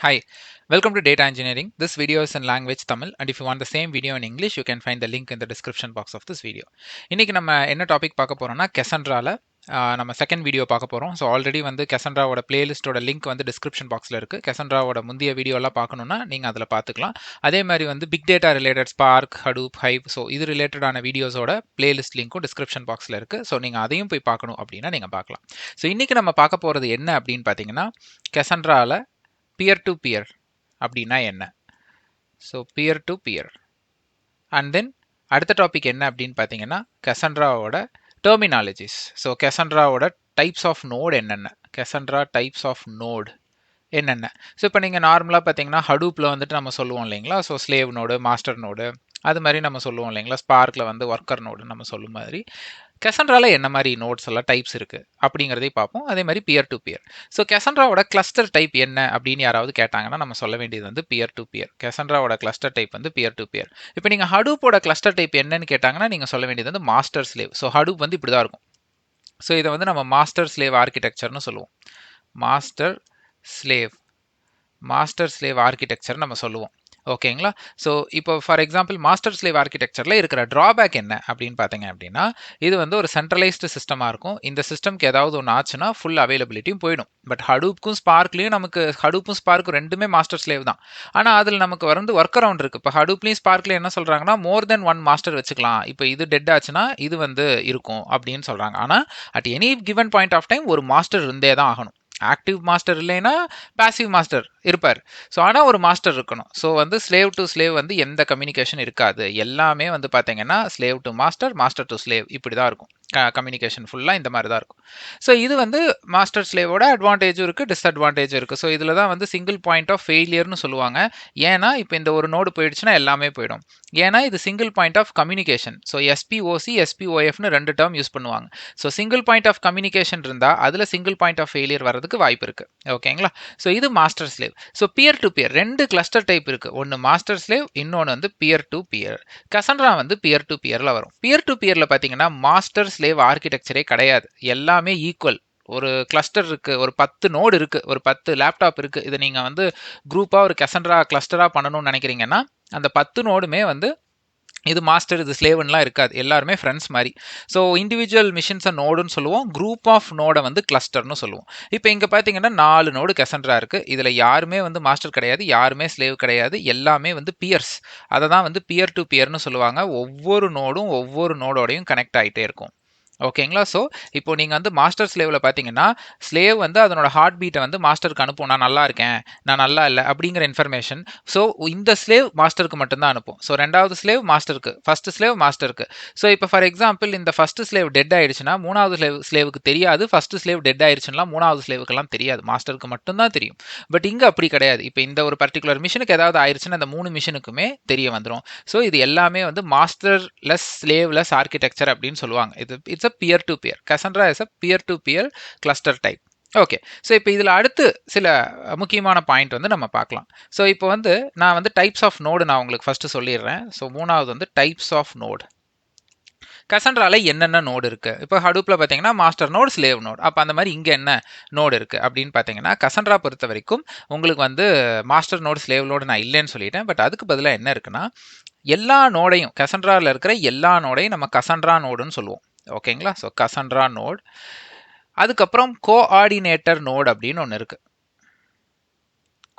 Hi, welcome to Data Engineering. This video is in language Tamil, and if you want the same video in English, you can find the link in the description box of this video. இன்னைக்கு நம்ம என்ன topic பார்க்க போறோம்னா Cassandraல நம்ம second video பார்க்க போறோம். So already வந்து Cassandraவோட பிளேலிஸ்டோட link வந்து டிஸ்கிரிப்ஷன் பாக்ஸில் இருக்கு. Cassandraவோட முந்தைய வீடியோலாம் பார்க்கணும்னா நீங்கள் அதில் பார்த்துக்கலாம். அதே மாதிரி வந்து big data related Spark, Hadoop, Hive, so இது ரிலேட்டடான வீடியோஸோட பிளேலிஸ்ட் லிங்க்கும் டிஸ்கிரிப்ஷன் பாக்ஸில் இருக்கு. ஸோ நீங்கள் அதையும் போய் பார்க்கணும் அப்படின்னா நீங்கள் பார்க்கலாம். ஸோ இன்னைக்கு நம்ம பார்க்க போகிறது என்ன அப்படின்னு பார்த்தீங்கன்னா Cassandraல பியர் டு பியர் அப்படின்னா என்ன? So peer to peer and then அடுத்த டாபிக் என்ன அப்படின்னு பார்த்தீங்கன்னா Cassandraவோட டெர்மினாலஜிஸ். ஸோ Cassandraவோட டைப்ஸ் ஆஃப் நோட் என்னென்ன, Cassandra டைப்ஸ் ஆஃப் நோட் என்னென்ன. ஸோ இப்போ நீங்கள் நார்மலாக பார்த்தீங்கன்னா ஹடூப்பில் வந்துட்டு நம்ம சொல்லுவோம் இல்லைங்களா, so slave node, master node, அது மாதிரி நம்ம சொல்லுவோம் இல்லைங்களா, ஸ்பார்க்கில் வந்து ஒர்க்கர் நோடு நம்ம சொல்லும் மாதிரி Cassandraல என்ன மாதிரி நோட்ஸ் எல்லாம் டைப்ஸ் இருக்குது அப்படிங்கிறதை பார்ப்போம். அதே மாதிரி பியர் டு பியர். ஸோ Cassandraவோட கிளஸ்டர் டைப் என்ன அப்படின்னு யாராவது கேட்டாங்கன்னா நம்ம சொல்ல வேண்டியது வந்து பியர் டு பியர். Cassandraவோட கிளஸ்டர் டைப் வந்து பியர் டு பியர். இப்போ நீங்கள் ஹடூப்போட கிளஸ்டர் டைப் என்னன்னு கேட்டாங்கன்னா நீங்கள் சொல்ல வேண்டியது வந்து மாஸ்டர் ஸ்லேவ். ஸோ ஹடூப் வந்து இப்படி தான் இருக்கும். ஸோ இதை வந்து நம்ம மாஸ்டர் ஸ்லேவ் ஆர்கிடெக்சர்னு சொல்லுவோம். மாஸ்டர் ஸ்லேவ் ஆர்கிடெக்சர் நம்ம சொல்லுவோம். ஓகேங்களா. ஸோ இப்போ ஃபார் எக்ஸாம்பிள் மாஸ்டர் ஸ்லேவ் ஆர்கிடெக்சரில் இருக்கிற ட்ராபேக் என்ன அப்படின்னு பார்த்தீங்க அப்படின்னா, இது வந்து ஒரு சென்ட்ரலைஸ்டு சிஸ்டமாக இருக்கும். இந்த சிஸ்டம்க்கு ஏதாவது ஒன்று ஆச்சுன்னா ஃபுல் அவைலபிலிட்டியும் போயிடும். பட் ஹடூப்க்கும் ஸ்பார்க்லையும் நமக்கு ஹடூப்பும் ஸ்பார்க்கும் ரெண்டுமே மாஸ்டர் ஸ்லேவ் தான். ஆனால் அதில் நமக்கு வந்து ஒர்க் அரவுண்ட் இருக்குது. இப்போ ஹடூப்லையும் ஸ்பார்க்லையும் என்ன சொல்கிறாங்கன்னா மோர் தென் ஒன் மாஸ்டர் வச்சுக்கலாம். இப்போ இது டெட் ஆச்சுன்னா இது வந்து இருக்கும் அப்படின்னு சொல்கிறாங்க. ஆனால் at any given point of time ஒரு மாஸ்டர் இருந்தே தான் ஆகணும். ஆக்டிவ் மாஸ்டர் இல்லைன்னா பாசிவ் மாஸ்டர் இருப்பார். ஸோ ஆனால் ஒரு மாஸ்டர் இருக்கணும். ஸோ வந்து ஸ்லேவ் டு ஸ்லேவ் வந்து எந்த கம்யூனிகேஷன் இருக்காது. எல்லாமே வந்து பார்த்தீங்கன்னா slave to master, master to slave இப்படி தான் இருக்கும். கம்யூனிகேஷன் ஃபுல்லாக இந்த மாதிரி தான் இருக்கும். ஸோ இது வந்து மாஸ்டர் ஸ்லேவோட அட்வான்டேஜும் இருக்குது, டிஸ்அட்வான்டேஜும் இருக்குது. ஸோ இதில் தான் வந்து சிங்கிள் பாயிண்ட் ஆஃப் ஃபெயிலியர்னு சொல்லுவாங்க. ஏன்னா இப்போ இந்த ஒரு நோடு போயிடுச்சுன்னா எல்லாமே போயிடும். ஏன்னா இது single point of communication. So SPOC, எஸ்பிஓஎஃப்னு ரெண்டு டேர்ம் யூஸ் பண்ணுவாங்க. So single point of communication இருந்தால் அதில் சிங்கிள் பாயிண்ட் ஆஃப் ஃபெயிலியர் வரதுக்கு வாய்ப்பு இருக்குது. ஓகேங்களா. ஸோ இது master slave. So peer to peer ரெண்டு கிளஸ்டர் டைப் இருக்குது. ஒன்று மாஸ்டர் ஸ்லேவ், இன்னொன்று வந்து பியர் டு பியர். Cassandra வந்து பியர் டு பியரில் வரும். பியர் டு பியரில் பார்த்தீங்கன்னா மாஸ்டர் ஸ்லேவ் ஆர்கிடெக்சரே கிடையாது. எல்லாமே ஈக்குவல். ஒரு கிளஸ்டர் இருக்குது, ஒரு 10 நோடு இருக்குது, ஒரு 10 லேப்டாப் இருக்குது. இதை நீங்கள் வந்து குரூப்பாக ஒரு Cassandra கிளஸ்டராக பண்ணணும்னு நினைக்கிறீங்கன்னா அந்த 10 நோடுமே வந்து இது மாஸ்டர், இது ஸ்லேவ்லாம் இருக்காது. எல்லாருமே ஃப்ரெண்ட்ஸ் மாதிரி. ஸோ இண்டிவிஜுவல் மிஷின்ஸை நோடுன்னு சொல்லுவோம். குரூப் ஆஃப் நோடை வந்து கிளஸ்டர்னு சொல்லுவோம். இப்போ இங்கே பார்த்தீங்கன்னா 4 நோடு Cassandra இருக்குது. இதில் யாருமே வந்து மாஸ்டர் கிடையாது, யாருமே ஸ்லேவ் கிடையாது, எல்லாமே வந்து பியர்ஸ். அதை தான் வந்து பியர் டு பியர்னு சொல்லுவாங்க. ஒவ்வொரு நோடும் ஒவ்வொரு நோடோடையும் கனெக்ட் ஆகிட்டே இருக்கும். ஓகேங்களா. ஸோ இப்போ நீங்கள் வந்து மாஸ்டர் ஸ்லேவில் பார்த்தீங்கன்னா ஸ்லேவ் வந்து அதனோட ஹார்ட் பீட்டை வந்து மாஸ்டருக்கு அனுப்பும். நான் நல்லா இருக்கேன், நான் நல்லா இல்லை அப்படிங்கிற இன்ஃபர்மேஷன். ஸோ இந்த ஸ்லேவ் மாஸ்டருக்கு மட்டும்தான் அனுப்பும். ஸோ ரெண்டாவது ஸ்லேவ் மாஸ்டருக்கு, ஃபர்ஸ்ட் ஸ்லேவ் மாஸ்டருக்கு. ஸோ இப்போ ஃபார் எக்ஸாம்பிள் இந்த ஃபர்ஸ்ட் ஸ்லேவ் டெட் ஆயிடுச்சுன்னா மூணாவது ஸ்லேவுக்கு தெரியாது. ஃபர்ஸ்ட் ஸ்லேவ் டெட் ஆயிடுச்சுன்னா மூணாவது ஸ்லேவுக்கெல்லாம் தெரியாது, மாஸ்டருக்கு மட்டும்தான் தெரியும். பட் இங்கே அப்படி கிடையாது. இப்போ இந்த ஒரு பர்டிகுலர் மிஷினுக்கு ஏதாவது ஆயிடுச்சுன்னா அந்த 3 மிஷினுக்குமே தெரிய வந்துடும். ஸோ இது எல்லாமே வந்து மாஸ்டர்லெஸ் ஸ்லேவ்லெஸ் ஆர்கிடெக்சர் அப்படின்னு சொல்லுவாங்க. It's a peer-to-peer. Cassandra is a peer-to-peer cluster type. Okay. So இப்போ இதில் அடுத்து சில முக்கியமான பாயிண்ட் வந்து நம்ம பார்க்கலாம். ஸோ இப்போ வந்து நான் வந்து டைப்ஸ் ஆஃப் நோடு நான் உங்களுக்கு ஃபர்ஸ்ட் சொல்லிடுறேன். ஸோ மூணாவது வந்து டைப்ஸ் ஆஃப் நோடு. Cassandraல என்னென்ன நோடு இருக்குது? இப்போ ஹடூப்பில் பார்த்தீங்கன்னா மாஸ்டர் நோடு, ஸ்லேவ் நோடு. அப்போ அந்த மாதிரி இங்கே என்ன நோடு இருக்குது அப்படின்னு பார்த்தீங்கன்னா Cassandra பொறுத்த வரைக்கும் உங்களுக்கு வந்து மாஸ்டர் நோடு, ஸ்லேவ் நோடு நான் இல்லைன்னு சொல்லிட்டேன். பட் அதுக்கு பதிலாக என்ன இருக்குன்னா எல்லா நோடையும் Cassandraல இருக்கிற எல்லா நோடையும் நம்ம Cassandra நோடுன்னு சொல்லுவோம். ஓகேங்களா. So Cassandra node. அதுக்கப்புறம் கோஆர்டினேட்டர் நோட் அப்படின்னு ஒன்று இருக்குது.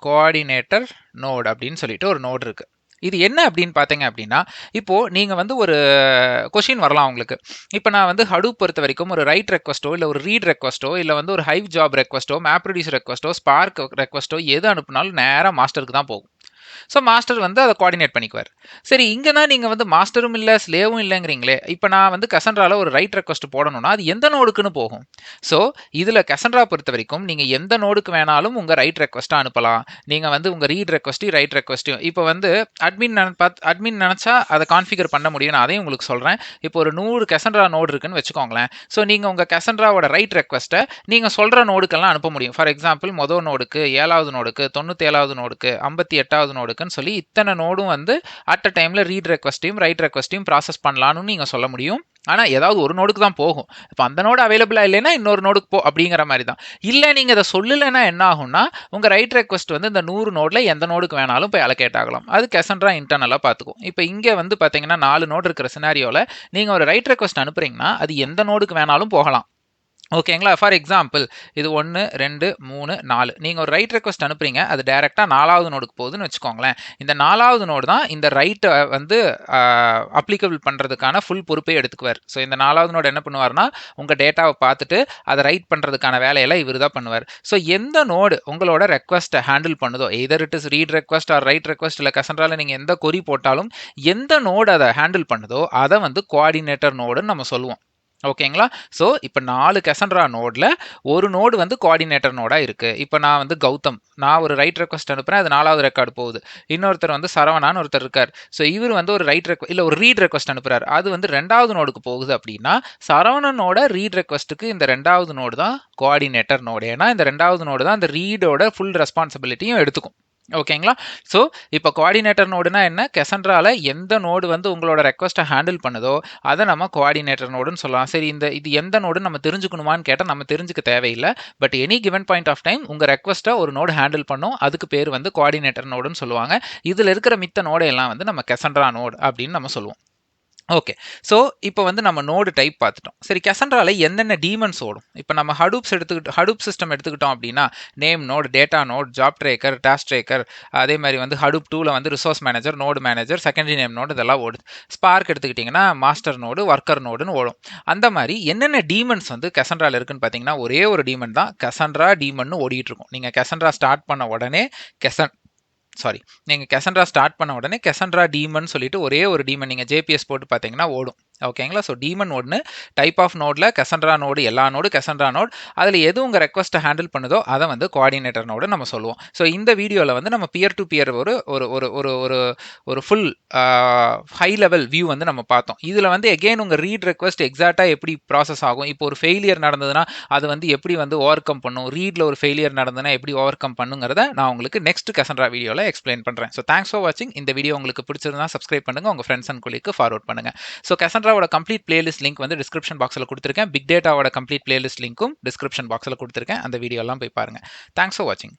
கோஆர்டினேட்டர் நோட் அப்படின்னு சொல்லிட்டு ஒரு நோடு இருக்குது. இது என்ன அப்படின்னு பார்த்தீங்க அப்படின்னா இப்போது நீங்கள் வந்து ஒரு கொஷின் வரலாம் உங்களுக்கு. இப்போ நான் வந்து ஹடூப் பொறுத்த வரைக்கும் ஒரு ரைட் ரெக்வஸ்ட்டோ இல்லை ஒரு ரீட் ரெக்வஸ்ட்டோ இல்லை வந்து ஒரு ஹைவ் ஜாப் ரெக்வஸ்ட்டோ, MapReduce ரெக்வஸ்ட்டோ, ஸ்பார்க் ரெக்வஸ்ட்டோ எது அனுப்புனாலும் நேராக மாஸ்டருக்கு தான் போகும். ஸோ மாஸ்டர் வந்து அதை கோஆர்டினேட் பண்ணிக்குவார். சரி, இங்கே தான் நீங்கள் வந்து மாஸ்டரும் இல்லை ஸ்லேவும் இல்லைங்கிறீங்களே. இப்போ நான் வந்து Cassandraல ஒரு ரைட் ரெக்வஸ்ட் போடணும்னா அது எந்த நோடுக்குன்னு போகும்? ஸோ இதில் Cassandra பொறுத்த வரைக்கும் நீங்கள் எந்த நோடுக்கு வேணாலும் உங்கள் ரைட் ரெக்வஸ்ட்டை அனுப்பலாம். நீங்கள் வந்து உங்கள் ரீட் ரெக்வஸ்ட்டையும் ரைட் ரெக்வஸ்ட்டையும் இப்போ வந்து அட்மின் நினச்சா அதை கான்ஃபிகர் பண்ண முடியும். நான் அதையும் உங்களுக்கு சொல்கிறேன். இப்போ ஒரு 100 Cassandra நோடு இருக்குன்னு வச்சுக்கோங்களேன். ஸோ நீங்கள் உங்கள் Cassandraவோட ரைட் ரெக்வஸ்ட்டை நீங்கள் சொல்கிற நோடுக்கெல்லாம் அனுப்ப முடியும். ஃபார் எக்ஸாம்பிள் மொதல் நோடுக்கு, 7வது நோடுக்கு, 97வது நோடுக்கு, 58வது நோடுக்குன்னு சொல்லி இத்தனை நோடும் வந்து அட் அ டைமில் ரீட் ரெக்வஸ்ட்டையும் ரைட் ரெக்வஸ்ட்டையும் ப்ராசஸ் பண்ணலான்னு நீங்கள் சொல்ல முடியும். ஆனா ஏதாவது ஒரு நோடுக்கு தான் போகும். இப்ப அந்த நோடு அவைலபிளா இல்லைன்னா இன்னொரு நோடுக்கு போ அப்படிங்கிற மாதிரி தான். இல்ல நீங்க இத சொல்லலைன்னா என்ன ஆகும்னா, உங்க ரைட் ரெக்வெஸ்ட் வந்து இந்த 100 நோட்ல எந்த நோடுக்கு வேணாலும் போய் அலோகேட் ஆகலாம். அது Cassandra இன்டர்னலா பார்த்துக்கும். இப்ப இங்க வந்து பார்த்தீங்கன்னா 4 நோடு இருக்கிற சினாரியோல நீங்க ஒரு ரைட் ரெக்வெஸ்ட் அனுப்புறீங்கன்னா, அது எந்த நோடுக்கு வேணாலும் போகலாம். ஓகேங்களா? ஃபார் எக்ஸாம்பிள் இது 1, 2, 3, 4 நீங்க ஒரு ரைட் ரெக்வெஸ்ட் அனுப்புறீங்க. அது டைரக்ட்டா 4வது நோடுக்கு போகுதுன்னு வச்சுக்கோங்களேன். இந்த 4வது நோடு தான் இந்த ரைட்ட வந்து அப்ளிகபிள் பண்றதுக்கான ஃபுல் பொறுப்பை எடுத்துக்குவார். ஸோ இந்த 4வது நோடு என்ன பண்ணுவார்னா, உங்க டேட்டாவ பார்த்துட்டு அத ரைட் பண்றதுக்கான வேலையெல்லாம் இவரு தான் பண்ணுவார். ஸோ எந்த நோடு உங்களோட ரெக்வெஸ்ட்ட ஹேண்டில் பண்ணுதோ, either it is read request or write request இல்ல Cassandraல நீங்க எந்த கொரி போட்டாலும், எந்த நோடு அத ஹேண்டில் பண்ணுதோ, அத வந்து கோஆர்டினேட்டர் நோடுன்னு நம்ம சொல்லுவோம். ஓகேங்களா? ஸோ இப்ப 4 Cassandra நோட்ல ஒரு நோடு வந்து கோஆர்டினேட்டர் நோடா இருக்கு. இப்ப நான் வந்து கௌதம். நான் ஒரு ரைட் ரெக்வெஸ்ட் அனுப்புறேன். அது 4வது ரெக்கார்ட் போகுது. இன்னொருத்தர் வந்து சரவணான்னு ஒருத்தர் இருக்கார். ஸோ இவரு வந்து ஒரு ஒரு ரீட் ரெக்வெஸ்ட் அனுப்புறாரு. அது வந்து 2வது நோடுக்கு போகுது அப்படின்னா, சரவணனோட ரீட் ரெக்வெஸ்ட்க்கு இந்த 2வது நோடு தான் கோஆர்டினேட்டர் நோடு. ஏன்னா இந்த 2வது நோடு தான் அந்த ரீடோட ஃபுல் ரெஸ்பான்சிபிலிட்டியும் எடுத்துக்கும். ஓகேங்களா? ஸோ இப்ப கோஆர்டினேட்டர் நோடுனா என்ன? Cassandraல எந்த நோடு வந்து உங்களோட ரெக்வெஸ்ட்ட ஹேண்டில் பண்ணுதோ, அத நம்ம கோஆர்டினேட்டர் நோடுன்னு சொல்லலாம். சரி இது எந்த நோடுன்னு நம்ம தெரிஞ்சுக்கணுமான்னு கேட்டா, நம்ம தெரிஞ்சுக்க தேவையில்ல. But any given point of time உங்க ரெக்வெஸ்ட்ட ஒரு நோடு ஹேண்டில் பண்ணும். அதுக்கு பேரு வந்து கோஆர்டினேட்டர் நோடுன்னு சொல்லுவாங்க. இதுல இருக்கிற மித்த நோட எல்லாம் வந்து நம்ம Cassandra நோடு அப்படின்னு நம்ம சொல்லுவோம். ஓகே. ஸோ இப்போ வந்து நம்ம நோடு டைப் பார்த்துட்டோம். சரி Cassandraல என்னென்ன டீமன்ஸ் ஓடும்? இப்போ நம்ம ஹடூப் சிஸ்டம் எடுத்துக்கிட்டோம் அப்படின்னா, name node, data node, job tracker, task tracker, அதே மாரி வந்து ஹடூப் 2ல வந்து resource manager, node manager, secondary name node இதெல்லாம் ஓடுது. ஸ்பார்க் எடுத்துக்கிட்டிங்கன்னா, மாஸ்டர் நோடு, ஒர்க்கர் நோடுன்னு ஓடும். அந்த மாரி என்னென்ன டீமன்ஸ் வந்து Cassandraல இருக்குன்னு பார்த்தீங்கன்னா, ஒரே ஒரு டீமன் தான் Cassandra டீமன்னு ஓடிட்டு இருக்கும். நீங்க Cassandra ஸ்டார்ட் பண்ண உடனே கெசன் சாரி. நீங்க Cassandra ஸ்டார்ட் பண்ண உடனே Cassandra டீமன் சொல்லிட்டு ஒரே ஒரு டீமன் நீங்க ஜேபிஎஸ் போட்டு பார்த்தீங்கன்னா ஓடும். ஓகேங்களா? ஸோ டீமன் ஒண்ணு. டைப் ஆஃப் நோட்ல Cassandra நோடு எல்லா நோடு Cassandra நோட். அதுல எது உங்க ரெக்வெஸ்ட்ட ஹேண்டில் பண்ணுதோ அத வந்து கோஆர்டினேட்டர் நோடுன்னு நம்ம சொல்லுவோம். ஸோ இந்த வீடியோல வந்து நம்ம பியர் டூ பியர் ஒரு ஒரு ஒரு ஒரு ஒரு ஒரு ஃபுல் ஹை லெவல் வியூ வந்து நம்ம பார்த்தோம். இதுல வந்து அகைன் உங்க ரீட் ரெக்வெஸ்ட் எக்ஸாக்ட்டா எப்படி ப்ராசஸ் ஆகும்? இப்போ ஒரு ஃபெயிலியர் நடந்ததுன்னா, அது வந்து எப்படி வந்து ஓவர் கம் பண்ணும்? ரீட்ல ஒரு ஃபெயிலியர் நடந்ததுன்னா எப்படி ஓவர் கம் பண்ணுங்கிறத நான் உங்களுக்கு நெக்ஸ்ட் Cassandra வீடியோல எக்ஸ்பிளைன் பண்றேன். ஸோ தேங்க்ஸ் ஃபார் வாட்சிங். இந்த வீடியோ உங்களுக்கு பிடிச்சிருந்தா சப்ஸ்கிரைப் பண்ணுங்க. உங்க ஃப்ரெண்ட்ஸ் அண்ட் கொலீக்கு ஃபார்வர்ட் பண்ணுங்க. ஸோ Cassandraவோட கம்ப்ளீட் பிளேலிஸ்ட் லிங்க் வந்து டிஸ்கிரிப்ஷன் பாக்ஸ்ல குடுத்திருக்கேன். பிக் டேட்டாவோட கம்ப்ளீட் பிளேலிஸ்ட் லிங்க்கும் டிஸ்கிரிப்ஷன் பாக்ஸ்ல குடுத்திருக்கேன். அந்த வீடியோ எல்லாம் போய் பாருங்க. தேங்க்ஸ் ஃபார் வாட்சிங்.